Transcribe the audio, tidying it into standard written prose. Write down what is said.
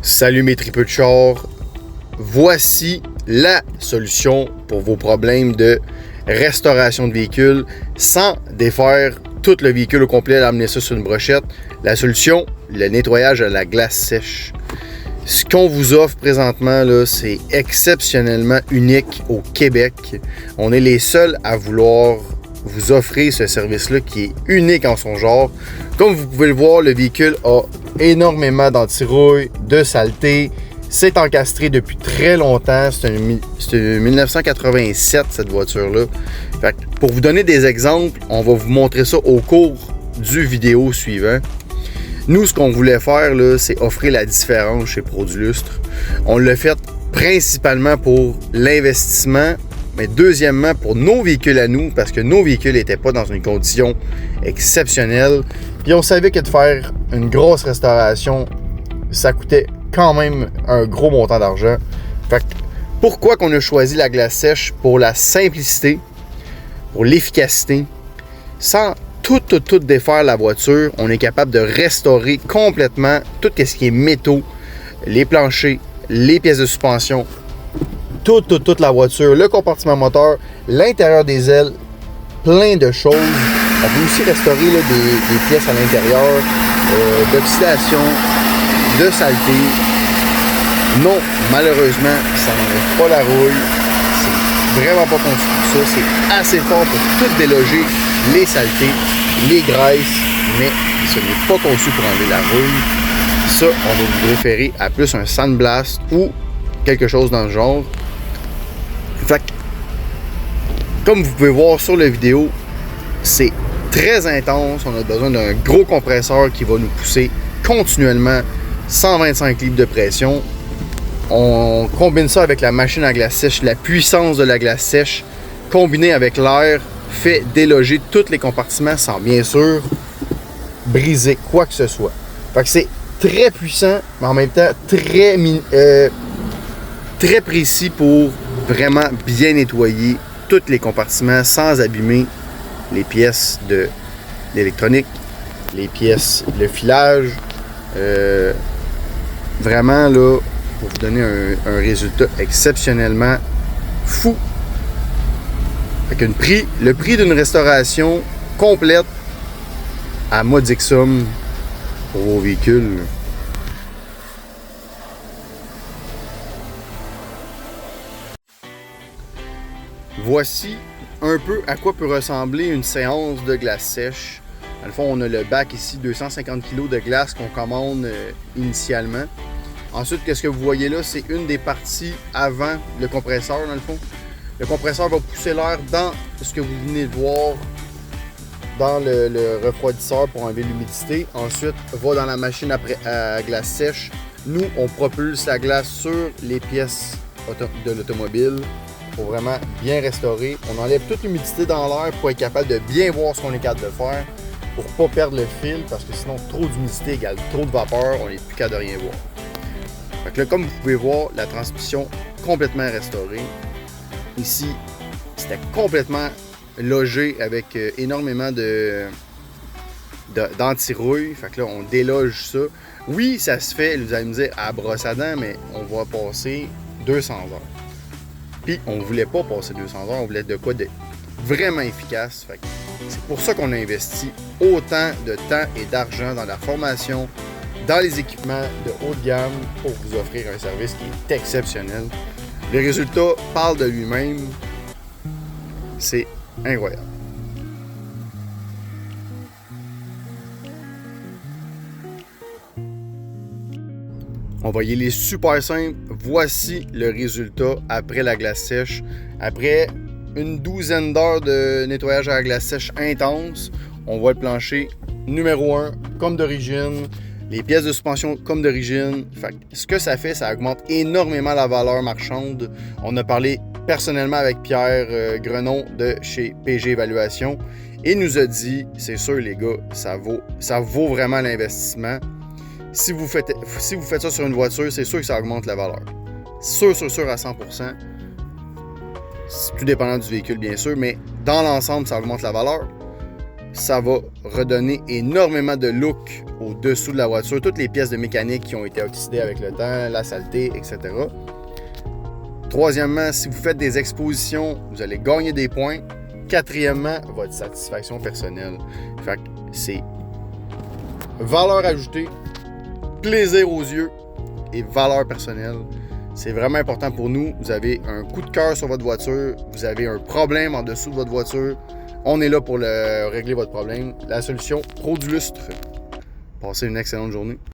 Salut mes tripeux de char, voici la solution pour vos problèmes de restauration de véhicule sans défaire tout le véhicule au complet et amener ça sur une brochette. La solution, le nettoyage à la glace sèche. Ce qu'on vous offre présentement, là, c'est exceptionnellement unique au Québec. On est les seuls à vouloir vous offrir ce service-là qui est unique en son genre. Comme vous pouvez le voir, le véhicule a énormément d'antirouille, de saleté. C'est encastré depuis très longtemps. C'est une 1987, cette voiture-là. Pour vous donner des exemples, on va vous montrer ça au cours du vidéo suivant. Nous, ce qu'on voulait faire, là, c'est offrir la différence chez Produlustre. On l'a fait principalement pour l'investissement, mais deuxièmement pour nos véhicules à nous, parce que nos véhicules n'étaient pas dans une condition exceptionnelle. Puis on savait que de faire une grosse restauration, ça coûtait quand même un gros montant d'argent. Fait que pourquoi qu'on a choisi la glace sèche? Pour la simplicité, pour l'efficacité, sans tout défaire la voiture, on est capable de restaurer complètement tout ce qui est métaux, les planchers, les pièces de suspension, toute la voiture, le compartiment moteur, l'intérieur des ailes, plein de choses. On peut aussi restaurer là, des pièces à l'intérieur, d'oxydation, de saleté. Non, malheureusement, ça n'enlève pas la rouille. C'est vraiment pas conçu pour ça. C'est assez fort pour tout déloger les saletés, les graisses, mais ce n'est pas conçu pour enlever la rouille. Ça, on va vous référer à plus un sandblast ou quelque chose dans le genre. Fait que, comme vous pouvez voir sur la vidéo, c'est très intense. On a besoin d'un gros compresseur qui va nous pousser continuellement 125 litres de pression. On combine ça avec la machine à glace sèche. La puissance de la glace sèche combinée avec l'air fait déloger tous les compartiments sans bien sûr briser quoi que ce soit. Fait que c'est très puissant, mais en même temps très précis pour vraiment bien nettoyer tous les compartiments sans abîmer les pièces de l'électronique, les pièces, le filage. Vraiment là, pour vous donner un résultat exceptionnellement fou. Fait que le prix d'une restauration complète à modique somme pour vos véhicules. Voici un peu à quoi peut ressembler une séance de glace sèche. Dans le fond, on a le bac ici, 250 kg de glace qu'on commande initialement. Ensuite, qu'est-ce que vous voyez là, c'est une des parties avant le compresseur, dans le fond. Le compresseur va pousser l'air dans ce que vous venez de voir dans le refroidisseur pour enlever l'humidité. Ensuite, va dans la machine à glace sèche. Nous, on propulse la glace sur les pièces de l'automobile pour vraiment bien restaurer. On enlève toute l'humidité dans l'air pour être capable de bien voir ce qu'on est capable de faire, pour ne pas perdre le fil, parce que sinon, trop d'humidité égale trop de vapeur, on n'est plus capable de rien voir. Fait que là, comme vous pouvez voir, la transmission complètement restaurée. Ici, c'était complètement logé avec énormément d'anti-rouille. Fait que là, on déloge ça. Oui, ça se fait, vous allez me dire, à brosse à dents, mais on va passer 200 heures. Puis, on ne voulait pas passer 200 heures, on voulait de quoi de vraiment efficace. Fait que c'est pour ça qu'on a investi autant de temps et d'argent dans la formation, dans les équipements de haut de gamme pour vous offrir un service qui est exceptionnel. Le résultat parle de lui-même. C'est incroyable. On va y aller super simple. Voici le résultat après la glace sèche. Après une douzaine d'heures de nettoyage à la glace sèche intense, on voit le plancher numéro 1 comme d'origine. Les pièces de suspension comme d'origine. Ce que ça fait, ça augmente énormément la valeur marchande. On a parlé personnellement avec Pierre Grenon de chez PG Évaluation et il nous a dit, c'est sûr les gars, ça vaut vraiment l'investissement. Si vous faites ça sur une voiture, c'est sûr que ça augmente la valeur. Sûr à 100%. C'est tout dépendant du véhicule bien sûr, mais dans l'ensemble, ça augmente la valeur. Ça va redonner énormément de look au-dessous de la voiture, toutes les pièces de mécanique qui ont été oxydées avec le temps, la saleté, etc. Troisièmement, si vous faites des expositions, vous allez gagner des points. Quatrièmement, votre satisfaction personnelle. Fait que c'est valeur ajoutée, plaisir aux yeux et valeur personnelle. C'est vraiment important pour nous. Vous avez un coup de cœur sur votre voiture, vous avez un problème en dessous de votre voiture. On est là pour régler votre problème. La solution, Produlustre. Passez une excellente journée.